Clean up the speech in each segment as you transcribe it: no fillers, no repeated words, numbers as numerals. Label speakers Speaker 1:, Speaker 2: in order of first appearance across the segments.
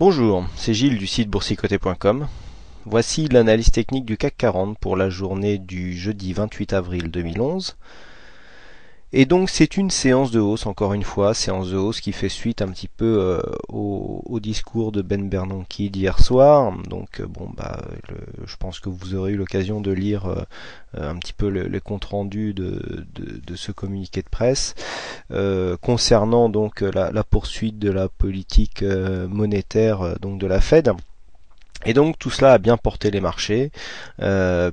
Speaker 1: Bonjour, c'est Gilles du site boursicoté.com. Voici l'analyse technique du CAC 40 pour la journée du jeudi 28 avril 2011. Et donc c'est une séance de hausse, encore une fois, séance de hausse qui fait suite un petit peu au discours de Ben Bernanke d'hier soir. Donc je pense que vous aurez eu l'occasion de lire un petit peu le compte rendu de ce communiqué de presse concernant donc la poursuite de la politique monétaire donc de la Fed. Et donc tout cela a bien porté les marchés,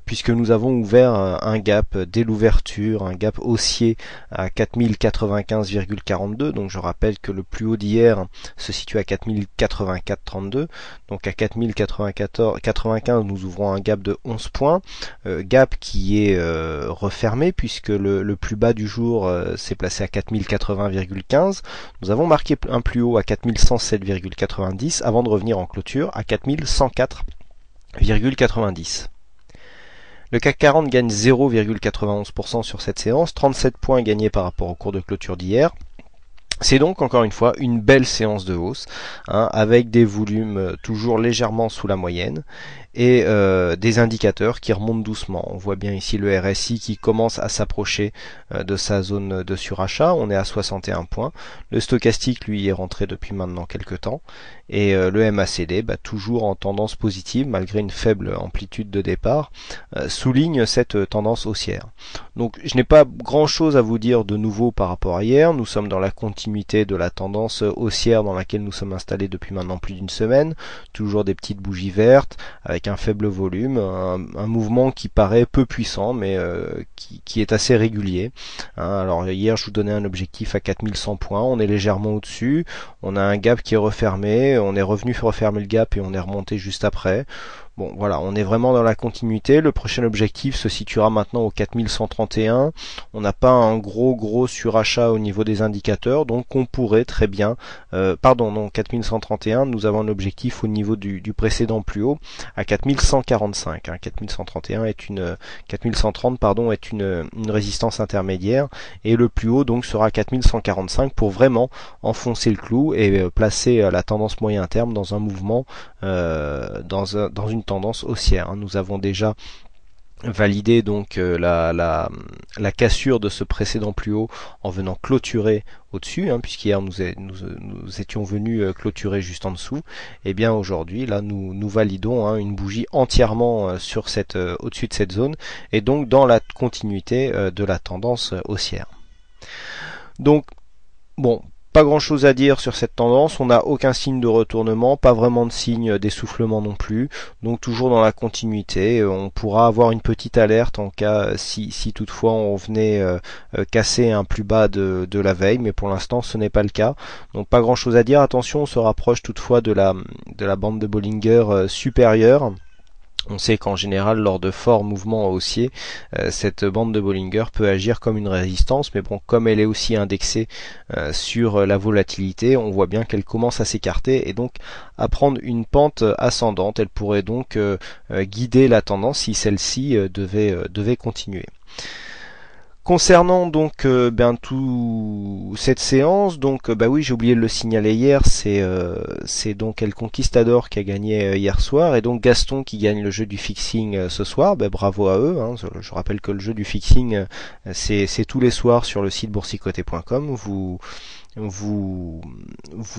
Speaker 1: puisque nous avons ouvert un gap dès l'ouverture, un gap haussier à 4095,42. Donc je rappelle que le plus haut d'hier se situe à 4084,32. Donc à 4095 nous ouvrons un gap de 11 points, gap qui est refermé puisque le plus bas du jour s'est placé à 4080,15. Nous avons marqué un plus haut à 4107,90 avant de revenir en clôture à 4104,90. Le CAC 40 gagne 0,91% sur cette séance, 37 points gagnés par rapport au cours de clôture d'hier. C'est donc encore une fois une belle séance de hausse, avec des volumes toujours légèrement sous la moyenne et des indicateurs qui remontent doucement. On voit bien ici le RSI qui commence à s'approcher de sa zone de surachat. On est à 61 points. Le stochastique, lui, est rentré depuis maintenant quelques temps. Et le MACD, toujours en tendance positive, malgré une faible amplitude de départ, souligne cette tendance haussière. Donc je n'ai pas grand-chose à vous dire de nouveau par rapport à hier. Nous sommes dans la continuité de la tendance haussière dans laquelle nous sommes installés depuis maintenant plus d'une semaine. Toujours des petites bougies vertes, avec un faible volume, un mouvement qui paraît peu puissant, mais qui est assez régulier. Alors hier, je vous donnais un objectif à 4100 points. On est légèrement au-dessus. On a un gap qui est refermé. On est revenu refermer le gap et on est remonté juste après. Bon, voilà, on est vraiment dans la continuité. Le prochain objectif se situera maintenant au 4131. On n'a pas un gros surachat au niveau des indicateurs, donc on pourrait très bien... 4131, nous avons un objectif au niveau du précédent plus haut, à 4145. 4131 est 4130 est une résistance intermédiaire, et le plus haut donc sera 4145 pour vraiment enfoncer le clou et placer la tendance moyen terme dans un mouvement, dans une tendance haussière. Nous avons déjà validé donc la cassure de ce précédent plus haut en venant clôturer au-dessus, puisqu'hier nous étions venus clôturer juste en dessous. Et bien aujourd'hui là nous validons une bougie entièrement sur cette au-dessus de cette zone, et donc dans la continuité de la tendance haussière. Donc bon, pas grand chose à dire sur cette tendance, on n'a aucun signe de retournement, pas vraiment de signe d'essoufflement non plus, donc toujours dans la continuité. On pourra avoir une petite alerte en cas si toutefois on venait casser un plus bas de la veille, mais pour l'instant ce n'est pas le cas, donc pas grand chose à dire. Attention, on se rapproche toutefois de la bande de Bollinger supérieure. On sait qu'en général, lors de forts mouvements haussiers, cette bande de Bollinger peut agir comme une résistance, mais bon, comme elle est aussi indexée sur la volatilité, on voit bien qu'elle commence à s'écarter et donc à prendre une pente ascendante. Elle pourrait donc guider la tendance si celle-ci devait continuer. Concernant donc tout cette séance, donc oui, j'ai oublié de le signaler hier, c'est donc El Conquistador qui a gagné hier soir, et donc Gaston qui gagne le jeu du fixing ce soir. Bravo à eux. Je rappelle que le jeu du fixing c'est tous les soirs sur le site boursicoté.com. Vous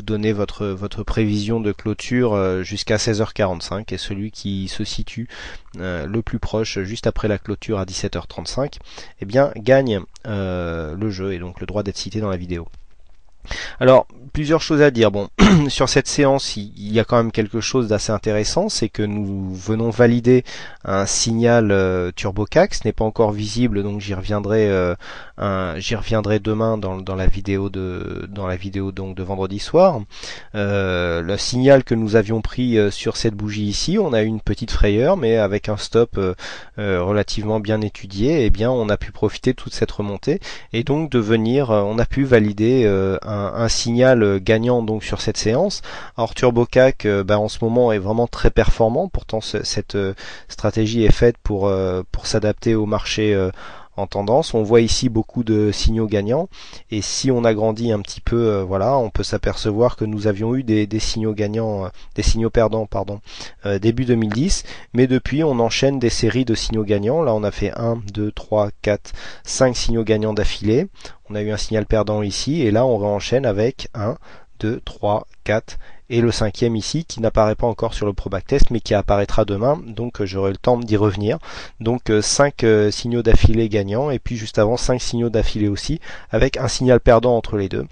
Speaker 1: donnez votre prévision de clôture jusqu'à 16h45, et celui qui se situe le plus proche juste après la clôture à 17h35 gagne le jeu et donc le droit d'être cité dans la vidéo. Alors, plusieurs choses à dire. Bon, sur cette séance, il y a quand même quelque chose d'assez intéressant, c'est que nous venons valider un signal Turbo CAC. Ce n'est pas encore visible, donc j'y reviendrai demain dans la vidéo donc de vendredi soir. Le signal que nous avions pris sur cette bougie ici, on a eu une petite frayeur, mais avec un stop relativement bien étudié, on a pu profiter de toute cette remontée, et donc on a pu valider un signal gagnant donc sur cette séance. Alors Turbo CAC en ce moment est vraiment très performant, pourtant cette stratégie est faite pour s'adapter au marché en tendance. On voit ici beaucoup de signaux gagnants, et si on agrandit un petit peu, voilà, on peut s'apercevoir que nous avions eu des signaux gagnants, des signaux perdants, pardon, début 2010, mais depuis on enchaîne des séries de signaux gagnants. Là on a fait 1, 2, 3, 4, 5 signaux gagnants d'affilée. On a eu un signal perdant ici, et là on réenchaîne avec 1, 2, 3, 4 et le cinquième ici qui n'apparaît pas encore sur le Pro Backtest mais qui apparaîtra demain, donc j'aurai le temps d'y revenir. Donc 5 signaux d'affilée gagnants, et puis juste avant 5 signaux d'affilée aussi avec un signal perdant entre les deux.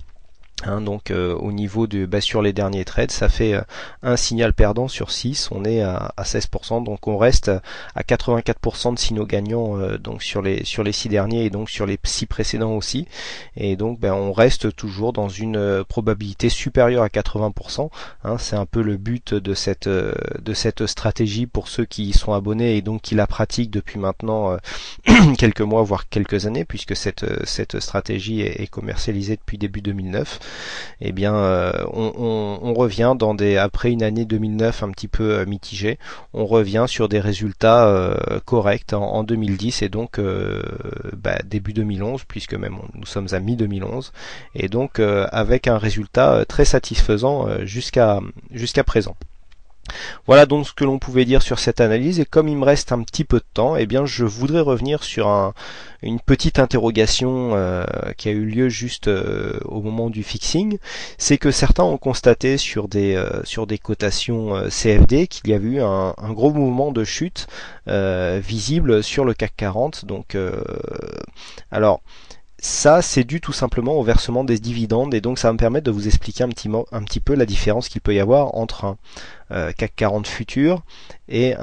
Speaker 1: Donc au niveau sur les derniers trades, ça fait un signal perdant sur 6, on est à 16%, donc on reste à 84% de signaux gagnants donc sur les 6 derniers, et donc sur les 6 précédents aussi, et donc on reste toujours dans une probabilité supérieure à 80%. C'est un peu le but de cette stratégie pour ceux qui y sont abonnés et donc qui la pratiquent depuis maintenant quelques mois voire quelques années, puisque cette stratégie est commercialisée depuis début 2009. Eh bien on revient après une année 2009 un petit peu mitigée, on revient sur des résultats corrects en 2010, et donc début 2011, puisque même nous sommes à mi-2011, et donc avec un résultat très satisfaisant jusqu'à présent. Voilà donc ce que l'on pouvait dire sur cette analyse, et comme il me reste un petit peu de temps, eh bien je voudrais revenir sur une petite interrogation qui a eu lieu juste au moment du fixing. C'est que certains ont constaté sur des cotations CFD qu'il y avait eu un gros mouvement de chute visible sur le CAC 40. Donc alors ça, c'est dû tout simplement au versement des dividendes, et donc ça va me permettre de vous expliquer un petit peu la différence qu'il peut y avoir entre un CAC 40 futur et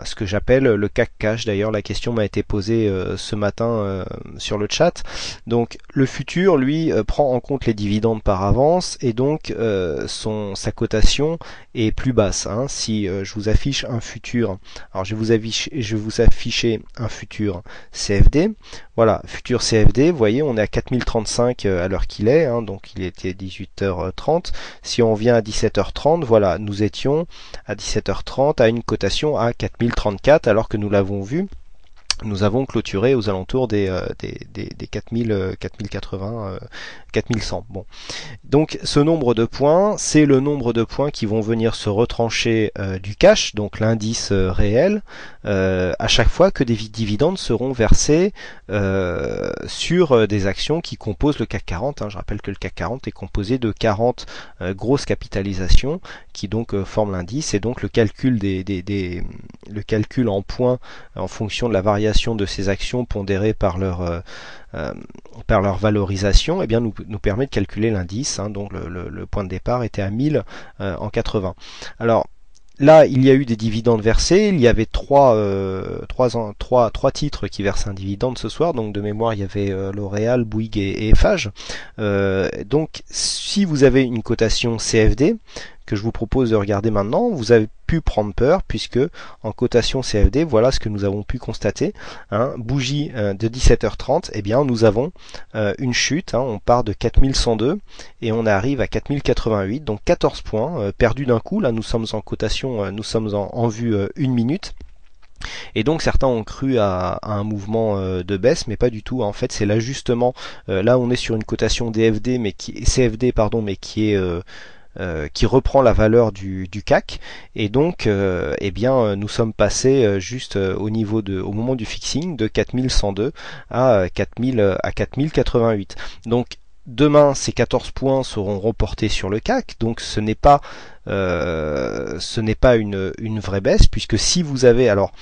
Speaker 1: ce que j'appelle le CAC cash. D'ailleurs, la question m'a été posée ce matin sur le chat. Donc le futur, lui, prend en compte les dividendes par avance, et donc sa cotation est plus basse. Si je vous affiche un futur, alors je vais vous afficher un futur CFD. Voilà, futur CFD, vous voyez, on est à 4035 à l'heure qu'il est, donc il était 18h30. Si on vient à 17h30, voilà, nous étions à 17h30 à une cotation à 4034, alors que nous l'avons vu, nous avons clôturé aux alentours des 4000, 4080, 4100. Bon. Donc ce nombre de points, c'est le nombre de points qui vont venir se retrancher du cash, donc l'indice réel, à chaque fois que des dividendes seront versés sur des actions qui composent le CAC 40. Je rappelle que le CAC 40 est composé de 40 grosses capitalisations qui donc forment l'indice, et donc le calcul le calcul en points en fonction de la variation de ces actions pondérées par leur valorisation, eh bien nous permet de calculer l'indice. Donc le point de départ était à 1000 en 80. Alors là, il y a eu des dividendes versés. Il y avait trois titres qui versent un dividende ce soir. Donc de mémoire, il y avait L'Oréal, Bouygues et Eiffage. Donc si vous avez une cotation CFD que je vous propose de regarder maintenant, vous avez pu prendre peur, puisque en cotation CFD, voilà ce que nous avons pu constater. Bougie de 17h30, eh bien nous avons une chute, on part de 4102 et on arrive à 4088, donc 14 points perdus d'un coup. Là nous sommes en cotation, nous sommes en vue 1 minute. Et donc certains ont cru à un mouvement de baisse, mais pas du tout. En fait, c'est l'ajustement. Là, on est sur une cotation CFD, mais qui reprend la valeur du CAC, et donc eh bien nous sommes passés juste au moment du fixing de 4102 à 4088. Donc demain, ces 14 points seront reportés sur le CAC, donc ce n'est pas une vraie baisse, puisque si vous avez, alors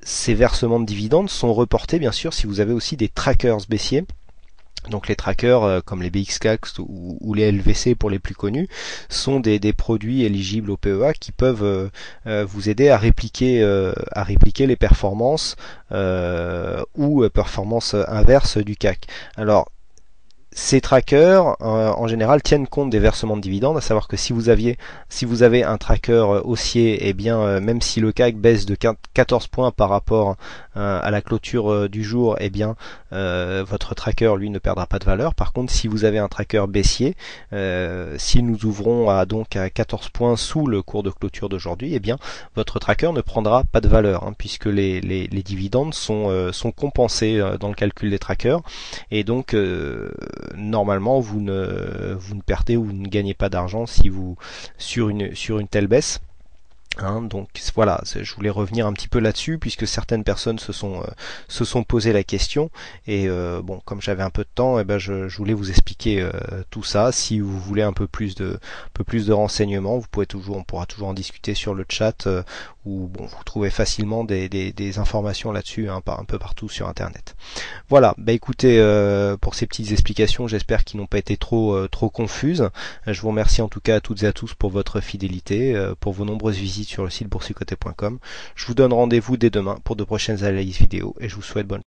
Speaker 1: ces versements de dividendes sont reportés bien sûr si vous avez aussi des trackers baissiers. Donc les trackers comme les BXCAC ou les LVC pour les plus connus sont des produits éligibles au PEA qui peuvent vous aider à répliquer les performances ou performances inverses du CAC. Alors ces trackers en général tiennent compte des versements de dividendes, à savoir que si vous avez un tracker haussier, et bien même si le CAC baisse de 14 points par rapport à la clôture du jour, et bien votre tracker lui ne perdra pas de valeur. Par contre, si vous avez un tracker baissier, si nous ouvrons à 14 points sous le cours de clôture d'aujourd'hui, et bien votre tracker ne prendra pas de valeur, puisque les dividendes sont compensés dans le calcul des trackers, et donc normalement vous ne perdez ou vous ne gagnez pas d'argent si vous sur une telle baisse. Donc voilà, je voulais revenir un petit peu là-dessus puisque certaines personnes se sont posé la question, et bon, comme j'avais un peu de temps, je voulais vous expliquer tout ça. Si vous voulez un peu plus de renseignements, on pourra toujours en discuter sur le chat, où bon, vous trouvez facilement des informations là-dessus un peu partout sur internet. Voilà, écoutez, pour ces petites explications, j'espère qu'ils n'ont pas été trop confuses. Je vous remercie en tout cas à toutes et à tous pour votre fidélité, pour vos nombreuses visites sur le site boursicoté.com. Je vous donne rendez-vous dès demain pour de prochaines analyses vidéo, et je vous souhaite bonne